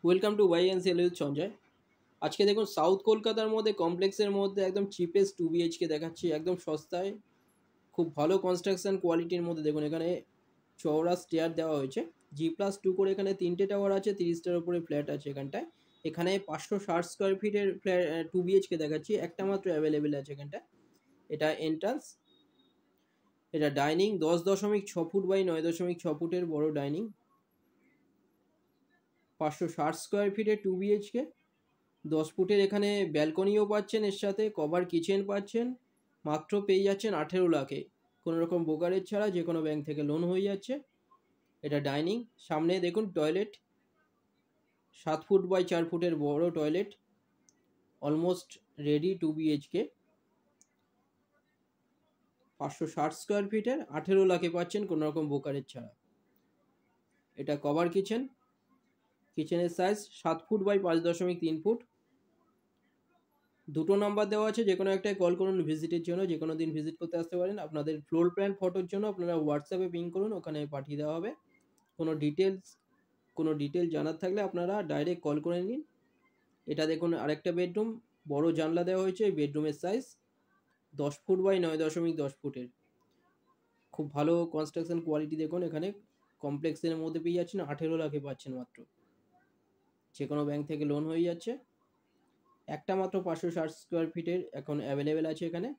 Welcome to Y N cell with Sanjay. আজকে দেখুন south কলকাতার মধ্যে কমপ্লেক্সের মধ্যে একদম চিপেস্ট 2 BHK দেখাচ্ছি, একদম সস্তায়, খুব ভালো কনস্ট্রাকশন কোয়ালিটির মধ্যে। দেখুন এখানে চওড়া স্টেয়ার দেওয়া হয়েছে, G+2 করে এখানে 3টে টাওয়ার আছে, 30টার উপরে ফ্ল্যাট আছে এখানটায়। এখানে 560 স্কোয়ার ফিটের ফ্ল্যাট 2 BHK দেখাচ্ছি, একটা মাত্র অ্যাভেলেবেল আছে এখানটায়। এটা এন্ট্রান্স, এটা ডাইনিং, 10.6 ফুট বাই 9.6 ফুটের বড় ডাইনিং, 560 স্কোয়ার ফিটের 2 BHK। 10 ফুটের এখানে ব্যালকনিও পাচ্ছেন, এর সাথে কভার কিচেন পাচ্ছেন, মাত্র পেয়ে যাচ্ছেন 18 লাখে, কোনো রকম ব্রোকারেজ ছাড়া, যে কোনো ব্যাংক থেকে লোন হয়ে যাচ্ছে। এটা ডাইনিং, সামনে দেখুন টয়লেট, 7 ফুট বাই 4 ফুটের বড় toilet, almost ready 2 BHK। 560 square ফিটের 18 লাখে পাচ্ছেন কোনো রকম ব্রোকারেজ ছাড়া। এটা কভার কিচেন, কিচেনের সাইজ 7 ফুট বাই 5.3 ফুট। দুটো নাম্বার দেওয়া আছে, যে কোনো একটাই কল করুন ভিজিটের জন্য, যে কোনো দিন ভিজিট করতে আসতে পারেন। আপনাদের ফ্লোর প্ল্যান ফটোর জন্য আপনারা হোয়াটসঅ্যাপে পিং করুন, ওখানে পাঠিয়ে দেওয়া হবে। কোনো ডিটেলস জানার থাকলে আপনারা ডাইরেক্ট কল করে নিন। এটা দেখুন আরেকটা বেডরুম, বড় জানলা দেওয়া হয়েছে। এই বেডরুমের সাইজ 10 ফুট বাই 9.10 ফুটের, খুব ভালো কনস্ট্রাকশন কোয়ালিটি। দেখুন এখানে কমপ্লেক্সের মধ্যে পেয়ে যাচ্ছেন, 18 লাখে পাচ্ছেন মাত্র, যে কোনো ব্যাংক থেকে লোন হয়ে যাচ্ছে। একটা মাত্র 560 স্কোয়ার ফিটের এখন অ্যাভেলেবেল আছে এখানে।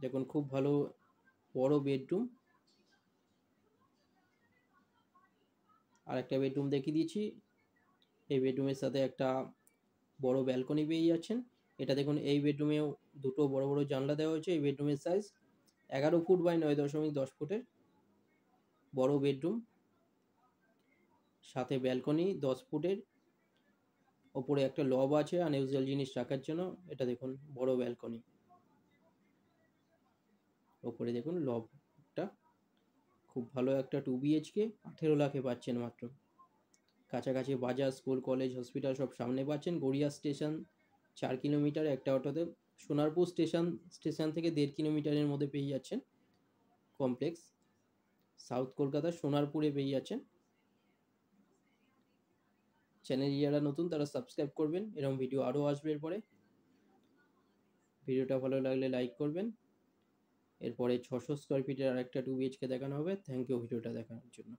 দেখুন খুব ভালো বড় বেডরুম। আর একটা বেডরুম দেখিয়ে দিয়েছি, এই বেডরুমের সাথে একটা বড় ব্যালকনি পেয়ে যাচ্ছেন। এটা দেখুন এই বেডরুমেও দুটো বড় বড় জানলা দেওয়া হয়েছে। এই বেডরুমের সাইজ 11 ফুট বাই 9.10 ফুটের বড় বেডরুম, সাথে ব্যালকনি 10 ফুটের, ওপরে একটা লব আছে আনইউজুয়াল জিনিস রাখার জন্য। এটা দেখুন বড় ব্যালকনি, ওপরে দেখুন লবটা। খুব ভালো একটা 2 BHK, 18 লাখে পাচ্ছেন মাত্র। কাছাকাছি বাজার, স্কুল, কলেজ, হসপিটাল সব সামনে পাচ্ছেন। গড়িয়া স্টেশন 4 কিলোমিটার একটা অটোতে, সোনারপুর স্টেশন থেকে 1.5 কিলোমিটারের মধ্যে পেয়ে যাচ্ছেন কমপ্লেক্স। সাউথ কলকাতার সোনারপুরে পেয়ে যাচ্ছেন। চ্যানেল যারা নতুন তারা সাবস্ক্রাইব করবেন, এরকম ভিডিও আরও আসবে এরপরে। ভিডিওটা ভালো লাগলে লাইক করবেন। এরপরে 600 স্কোয়ার ফিটের আরেকটা 2 BHK দেখানো হবে। থ্যাংক ইউ ভিডিওটা দেখানোর জন্য।